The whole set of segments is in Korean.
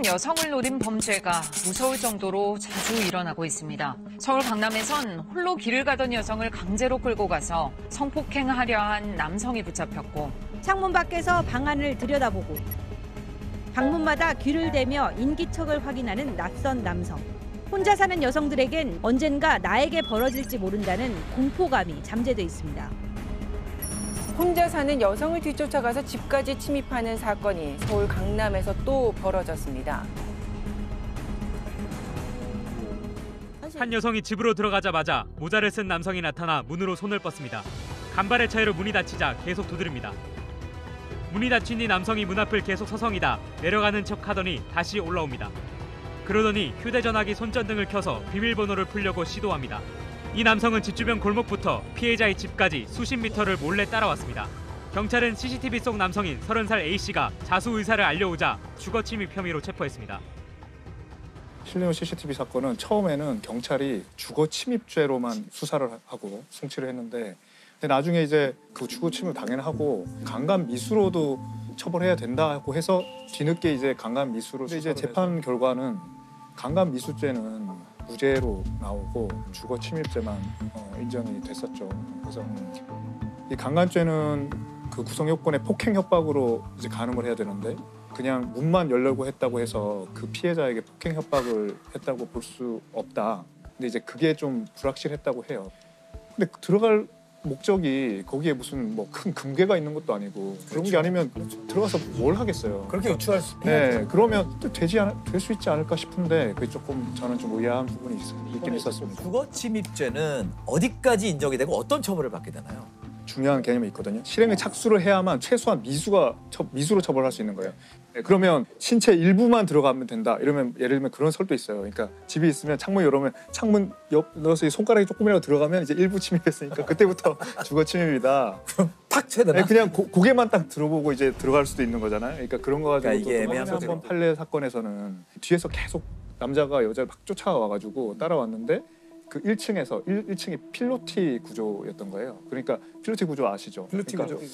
한 여성을 노린 범죄가 무서울 정도로 자주 일어나고 있습니다. 서울 강남에선 홀로 길을 가던 여성을 강제로 끌고 가서 성폭행하려 한 남성이 붙잡혔고, 창문 밖에서 방안을 들여다보고 방문마다 귀를 대며 인기척을 확인하는 낯선 남성. 혼자 사는 여성들에겐 언젠가 나에게 벌어질지 모른다는 공포감이 잠재돼 있습니다. 혼자 사는 여성을 뒤쫓아가서 집까지 침입하는 사건이 서울 강남에서 또 벌어졌습니다. 한 여성이 집으로 들어가자마자 모자를 쓴 남성이 나타나 문으로 손을 뻗습니다. 간발의 차이로 문이 닫히자 계속 두드립니다. 문이 닫힌 뒤 남성이 문 앞을 계속 서성이다 내려가는 척하더니 다시 올라옵니다. 그러더니 휴대전화기 손전등을 켜서 비밀번호를 풀려고 시도합니다. 이 남성은 집 주변 골목부터 피해자의 집까지 수십 미터를 몰래 따라왔습니다. 경찰은 CCTV 속 남성인 30살 A씨가 자수 의사를 알려오자 주거침입 혐의로 체포했습니다. 실내용 CCTV 사건은 처음에는 경찰이 주거침입죄로만 수사를 하고 송치를 했는데, 근데 나중에 이제 그 주거침입 당연하고 강간미수로도 처벌해야 된다고 해서 뒤늦게 이제 강간미수로 이제 재판 결과는 강간미수죄는 무죄로 나오고 주거침입죄만 인정이 됐었죠. 그래서 이 강간죄는 그 구성 요건의 폭행 협박으로 이제 가늠을 해야 되는데, 그냥 문만 열려고 했다고 해서 그 피해자에게 폭행 협박을 했다고 볼 수 없다. 근데 이제 그게 좀 불확실했다고 해요. 근데 들어갈 목적이 거기에 무슨 뭐 큰 금괴가 있는 것도 아니고 그런 게 아니면 들어가서 뭘 하겠어요. 그렇게 유추할 수 네, 그러면 또 될 수 있지 않을까 싶은데 그게 조금 저는 좀 의아한 부분이 있긴 있었습니다. 주거침입죄는 어디까지 인정이 되고 어떤 처벌을 받게 되나요? 중요한 개념이 있거든요. 실행에 착수를 해야만 최소한 미수로 처벌할 수 있는 거예요. 네, 그러면 신체 일부만 들어가면 된다. 이러면 예를 들면 그런 설도 있어요. 그러니까 집이 있으면 창문 열으면 창문 옆 넣어서 손가락이 조금이라도 들어가면 이제 일부 침입했으니까 그때부터 주거 침입이다. 그럼 탁 쳐야 되나? 네, 그냥 고개만 딱 들어보고 이제 들어갈 수도 있는 거잖아요. 그러니까 그런 거 가지고 그러니까 이게 애매한 한번 판례 사건에서는 뒤에서 계속 남자가 여자를 막 쫓아와가지고 따라왔는데 그 1층이 필로티 구조였던 거예요. 그러니까 필로티 구조 아시죠? 필로티 그러니까 구조.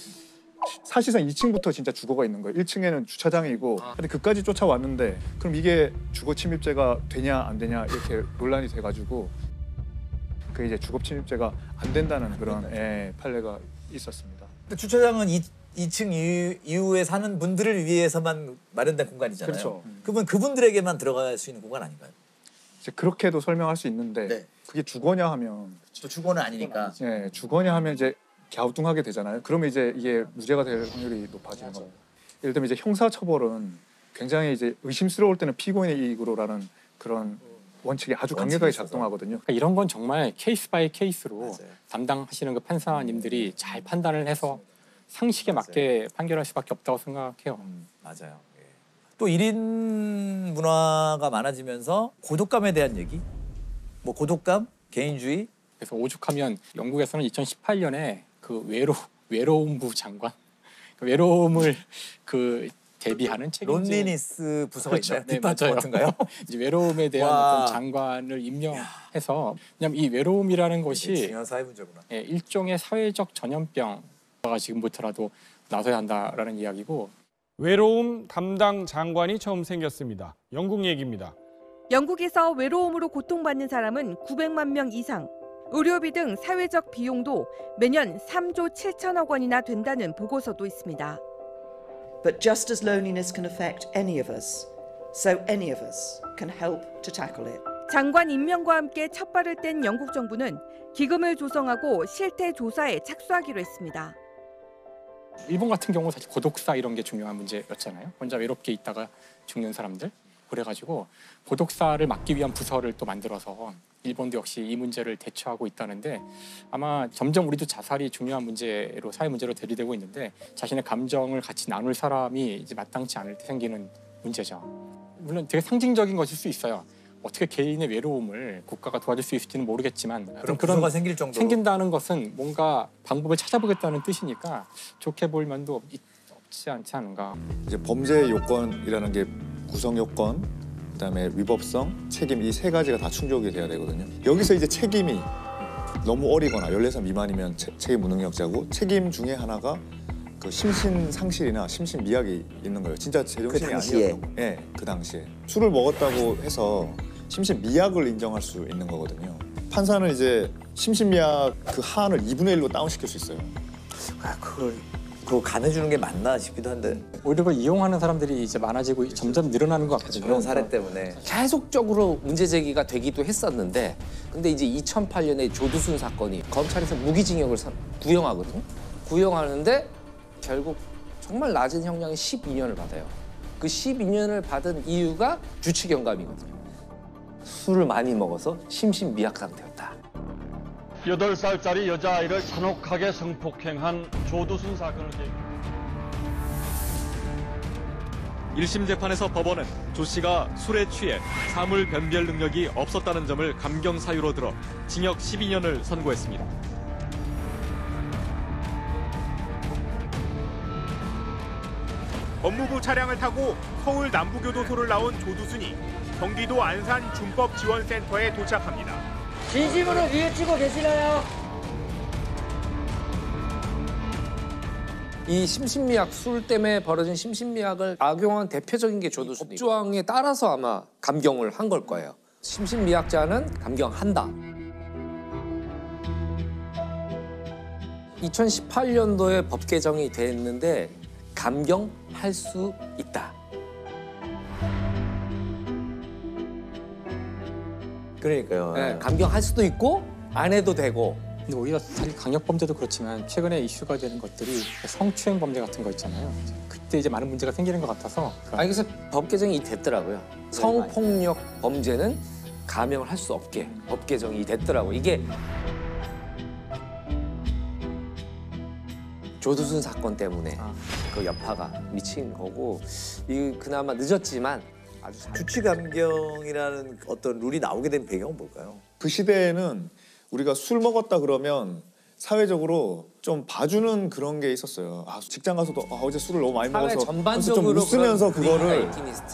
사실상 2층부터 진짜 주거가 있는 거예요. 1층에는 주차장이고 근데 그까지 쫓아왔는데 그럼 이게 주거 침입죄가 되냐 안 되냐 이렇게 논란이 돼가지고 그 이제 주거 침입죄가 안 된다는 그런 판례가 있었습니다. 근데 주차장은 2층 이후에 사는 분들을 위해서만 마련된 공간이잖아요. 그렇죠. 그러면 그분들에게만 들어갈 수 있는 공간 아닌가요? 이제 그렇게도 설명할 수 있는데 네. 그게 주거냐 하면 또 주거는 아니니까. 네, 주거냐 하면 이제 갸우뚱하게 되잖아요. 그러면 이제 이게 무죄가 될 확률이 높아지는 거예요. 예를 들면 이제 형사처벌은 굉장히 이제 의심스러울 때는 피고인의 이익으로라는 그런 원칙이 아주 강력하게 작동하거든요. 그러니까 이런 건 정말 케이스 바이 케이스로 맞아요. 담당하시는 그 판사님들이 잘 판단을 해서 상식에 맞게 판결할 수밖에 없다고 생각해요. 맞아요. 예. 또 1인 문화가 많아지면서 고독감에 대한 얘기? 뭐 고독감, 개인주의? 그래서 오죽하면 영국에서는 2018년에 그 외로움부 장관, 그 외로움을 그 대비하는 책임질 론리니스 부서가 그렇죠. 있나요? 네, 뒷받침 맞아요. 같은가요? 이제 외로움에 대한 와. 어떤 장관을 임명해서 왜냐면 이 외로움이라는 것이 중요한 사회 문제구나. 일종의 사회적 전염병가 지금부터라도 나서야 한다라는 이야기고. 외로움 담당 장관이 처음 생겼습니다. 영국 얘기입니다. 영국에서 외로움으로 고통받는 사람은 900만 명 이상, 의료비 등 사회적 비용도 매년 3조 7천억 원이나 된다는 보고서도 있습니다. But just as loneliness can affect any of us, so any of us can help to tackle it. 장관 임명과 함께 첫 발을 뗀 영국 정부는 기금을 조성하고 실태 조사에 착수하기로 했습니다. 일본 같은 경우 사실 고독사 이런 게 중요한 문제였잖아요. 혼자 외롭게 있다가 죽는 사람들. 그래가지고 고독사를 막기 위한 부서를 또 만들어서 일본도 역시 이 문제를 대처하고 있다는데 아마 점점 우리도 자살이 중요한 문제로 사회 문제로 대두되고 있는데 자신의 감정을 같이 나눌 사람이 이제 마땅치 않을 때 생기는 문제죠. 물론 되게 상징적인 것일 수 있어요. 어떻게 개인의 외로움을 국가가 도와줄 수 있을지는 모르겠지만 그런 부서가 생길 정도로 생긴다는 것은 뭔가 방법을 찾아보겠다는 뜻이니까 좋게 볼 면도 없지 않지 않은가. 이제 범죄 요건이라는 게 구성 요건, 그다음에 위법성, 책임 이 세 가지가 다 충족이 돼야 되거든요. 여기서 이제 책임이 너무 어리거나 14살 미만이면 책임 무능력자고 책임 중에 하나가 그 심신 상실이나 심신 미약이 있는 거예요. 진짜 제정신이 아니었던 거예요. 네, 그 당시에 술을 먹었다고 해서 심신 미약을 인정할 수 있는 거거든요. 판사는 이제 심신 미약 그 하한을 2분의 1로 다운시킬 수 있어요. 아, 그거 가해주는 게 맞나 싶기도 한데. 오히려 그걸 이용하는 사람들이 이제 많아지고 점점 늘어나는 것 같거든요. 그런 사례 때문에. 계속적으로 문제 제기가 되기도 했었는데 근데 이제 2008년에 조두순 사건이 검찰에서 무기징역을 구형하거든요. 구형하는데 결국 정말 낮은 형량이 12년을 받아요. 그 12년을 받은 이유가 주치경감이거든요. 술을 많이 먹어서 심신미약 상태였다. 8살짜리 여자아이를 잔혹하게 성폭행한 조두순 사건을 계획합니다. 1심 재판에서 법원은 조 씨가 술에 취해 사물 변별 능력이 없었다는 점을 감경 사유로 들어 징역 12년을 선고했습니다. 법무부 차량을 타고 서울 남부교도소를 나온 조두순이 경기도 안산 준법지원센터에 도착합니다. 진심으로 위해치고 계시나요? 이 심신미약, 술 때문에 벌어진 심신미약을 악용한 대표적인 게 조두순이고 법조항에 따라서 아마 감경을 한 걸 거예요. 심신미약자는 감경한다. 2018년도에 법 개정이 됐는데 감경할 수 있다. 그러니까요. 네, 감경할 수도 있고 안 해도 되고. 근데 오히려 사실 강력범죄도 그렇지만 최근에 이슈가 되는 것들이 성추행 범죄 같은 거 있잖아요. 그때 이제 많은 문제가 생기는 것 같아서. 아니 그래서 법 개정이 됐더라고요. 성폭력 범죄는 감형을 할 수 없게 법 개정이 됐더라고요. 이게 조두순 사건 때문에 그 여파가 미친 거고 이 그나마 늦었지만 아주 주치감경이라는 어떤 룰이 나오게 된 배경은 뭘까요? 그 시대에는 우리가 술 먹었다 그러면 사회적으로 좀 봐주는 그런 게 있었어요. 아, 직장 가서도 어제 술을 너무 많이 먹어서 전반적으로 좀 웃으면서 그거를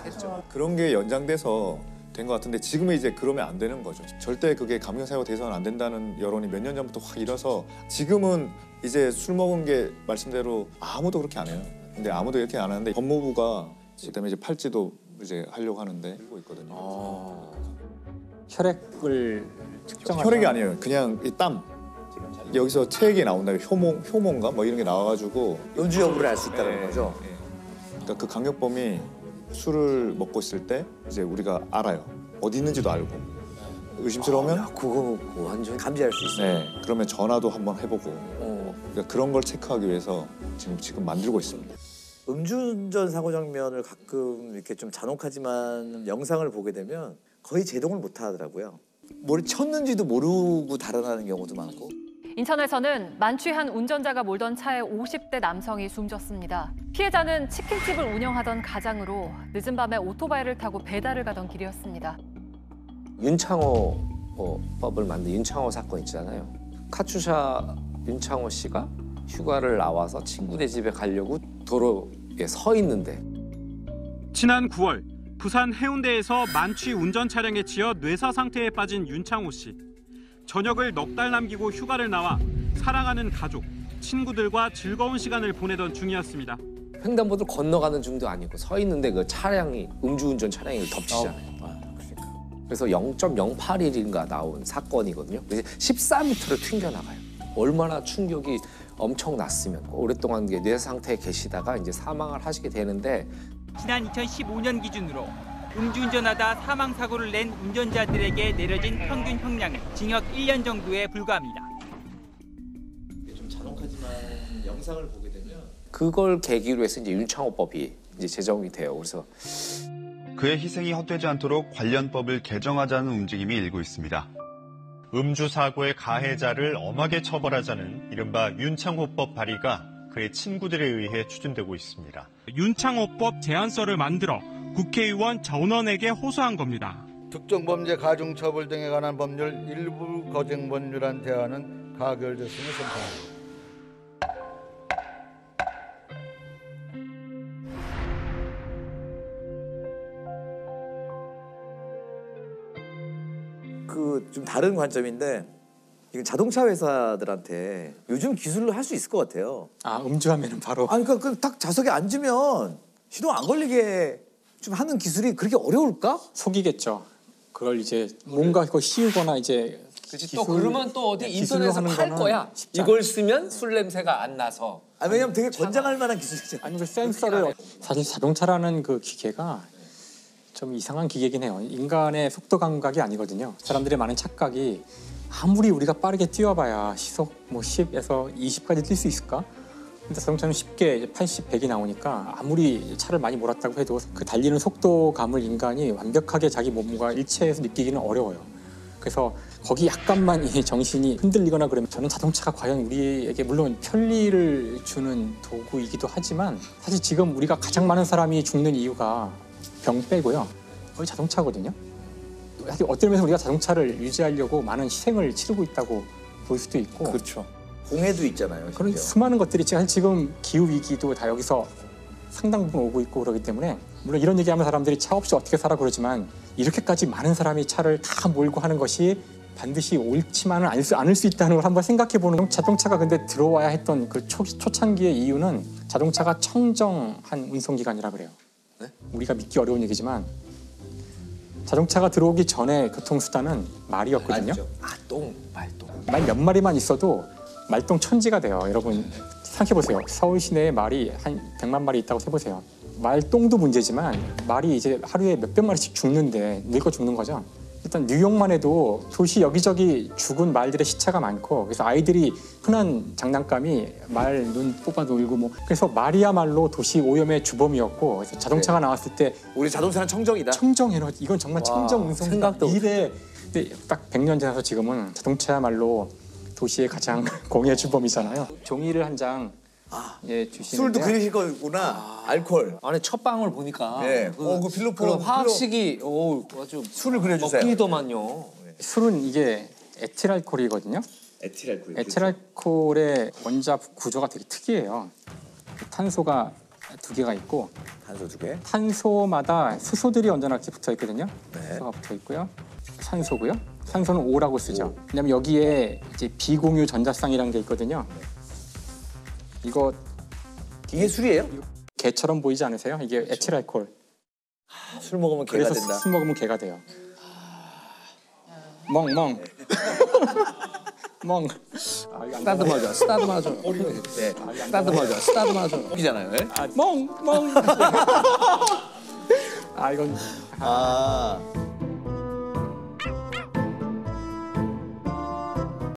했죠. 그런 게 연장돼서 된 것 같은데 지금은 이제 그러면 안 되는 거죠. 절대 그게 감경 사유가 돼서는 안 된다는 여론이 몇 년 전부터 확 일어서 지금은 이제 술 먹은 게 말씀대로 아무도 그렇게 안 해요. 근데 아무도 이렇게 안 하는데 법무부가 그다음에 이제 팔찌도 이제 하려고 하는데 들고 있거든요. 혈액을 측정하는 혈액이 아니에요. 그냥 이 땀. 여기서 체액이 나온다. 효모인가 뭐 이런 게 나와가지고 음주 여부를 알 수 있다는 거죠. 그러니까 그 강력범이 술을 먹고 있을 때 이제 우리가 알아요. 어디 있는지도 알고 의심스러우면 그거 완전 감지할 수 있어요. 네, 그러면 전화도 한번 해보고 그러니까 그런 걸 체크하기 위해서 지금 만들고 있습니다. 음주운전 사고 장면을 가끔 이렇게 좀 잔혹하지만 영상을 보게 되면 거의 제동을 못 하더라고요. 뭘 쳤는지도 모르고 달아나는 경우도 많고. 인천에서는 만취한 운전자가 몰던 차에 50대 남성이 숨졌습니다. 피해자는 치킨집을 운영하던 가장으로 늦은 밤에 오토바이를 타고 배달을 가던 길이었습니다. 윤창호 법을 만든 윤창호 사건 있잖아요. 카츄샤 윤창호 씨가 휴가를 나와서 친구네 집에 가려고 도로에 서 있는데 지난 9월 부산 해운대에서 만취 운전 차량에 치여 뇌사 상태에 빠진 윤창호 씨. 저녁을 넉 달 남기고 휴가를 나와 사랑하는 가족, 친구들과 즐거운 시간을 보내던 중이었습니다. 횡단보도를 건너가는 중도 아니고 서 있는데 그 차량이 음주운전 차량이 덮치잖아요. 그래서 0.081인가 나온 사건이거든요. 14m를 튕겨나가요. 얼마나 충격이 엄청났으면 오랫동안 뇌 상태에 계시다가 이제 사망을 하시게 되는데 지난 2015년 기준으로 음주운전하다 사망 사고를 낸 운전자들에게 내려진 평균 형량은 징역 1년 정도에 불과합니다. 좀 잔혹하지만 영상을 보게 되면 그걸 계기로 해서 이제 윤창호법이 이제 제정이 돼요. 그래서 그의 희생이 헛되지 않도록 관련법을 개정하자는 움직임이 일고 있습니다. 음주 사고의 가해자를 엄하게 처벌하자는 이른바 윤창호법 발의가 그의 친구들에 의해 추진되고 있습니다. 윤창호법 제안서를 만들어 국회의원 전원에게 호소한 겁니다. 특정 범죄 가중처벌 등에 관한 법률 일부 거정 법률안 대안은 가결됐음을 선포합니다. 좀 다른 관점인데 이건 자동차 회사들한테 요즘 기술로 할 수 있을 것 같아요. 아, 음주하면은 바로. 아니 그러니까 딱 좌석에 앉으면 시동 안 걸리게 좀 하는 기술이 그렇게 어려울까? 속이겠죠. 그걸 이제 뭔가 그거 씌우거나 이제. 그렇지. 또 그러면 또 어디 인터넷에서 팔 거야. 이걸 쓰면 술 냄새가 안 나서. 아, 왜냐면 되게 권장할 만한 기술이잖아요. 아니 그 센서를 사실 자동차라는 그 기계가 좀 이상한 기계긴 해요. 인간의 속도 감각이 아니거든요. 사람들의 많은 착각이 아무리 우리가 빠르게 뛰어봐야 시속 뭐 10에서 20까지 뛸 수 있을까? 근데 자동차는 쉽게 80, 100이 나오니까 아무리 차를 많이 몰았다고 해도 그 달리는 속도감을 인간이 완벽하게 자기 몸과 일체해서 느끼기는 어려워요. 그래서 거기 약간만 이 정신이 흔들리거나 그러면 저는 자동차가 과연 우리에게 물론 편리를 주는 도구이기도 하지만 사실 지금 우리가 가장 많은 사람이 죽는 이유가 병 빼고요. 거의 자동차거든요. 사실 어떤 면에서 우리가 자동차를 유지하려고 많은 희생을 치르고 있다고 볼 수도 있고. 그렇죠. 공해도 있잖아요. 그런 수많은 것들이 지금 기후 위기도 다 여기서 상당 부분 오고 있고 그러기 때문에 물론 이런 얘기하면 사람들이 차 없이 어떻게 살아 그러지만 이렇게까지 많은 사람이 차를 다 몰고 하는 것이 반드시 옳지만은 않을 수 있다는 걸 한번 생각해 보는. 자동차가 근데 들어와야 했던 그 초창기의 이유는 자동차가 청정한 운송기관이라 그래요. 네? 우리가 믿기 어려운 얘기지만 자동차가 들어오기 전에 교통수단은 말이었거든요. 말똥. 말 몇 마리만 있어도 말똥 천지가 돼요. 여러분 생각해보세요. 서울 시내에 말이 한 100만 마리 있다고 해보세요. 말똥도 문제지만 말이 이제 하루에 몇백 마리씩 죽는데 늙어 죽는 거죠. 일단 뉴욕만 해도 도시 여기저기 죽은 말들의 시체가 많고 그래서 아이들이 흔한 장난감이 말 눈 뽑아 놀고 뭐 그래서 말이야말로 도시 오염의 주범이었고 그래서 자동차가 나왔을 때 우리 자동차는 청정이다. 청정 에너지 이건 정말 청정 운송 미래. 근데 딱 100년 지나서 지금은 자동차야말로 도시의 가장 공해 주범이잖아요. 종이를 한 장 주시는데 술도 그러실 거구나. 알코올. 안에 첫 방울 보니까. 네. 그 필로폰. 화학식이 아주 술을 그려주세요. 먹기더만요. 술은 이게 에틸알코올이거든요. 에틸알코올의 원자 구조가 되게 특이해요. 탄소가 2개가 있고 탄소 2개. 탄소마다 수소들이 언제나 이렇게 붙어 있거든요. 네. 수소가 붙어 있고요. 산소고요. 산소는 O라고 쓰죠. 왜냐면 여기에 이제 비공유 전자쌍이라는 게 있거든요. 이거 이게 술이에요? 개처럼 보이지 않으세요? 이게 에틸알코올. 술 먹으면 개가 그래서 된다. 술 먹으면 개가 돼요. 멍. 멍. 쓰다듬어줘. 네. 쓰다듬어줘. 웃기잖아요. 네? 멍. 이건.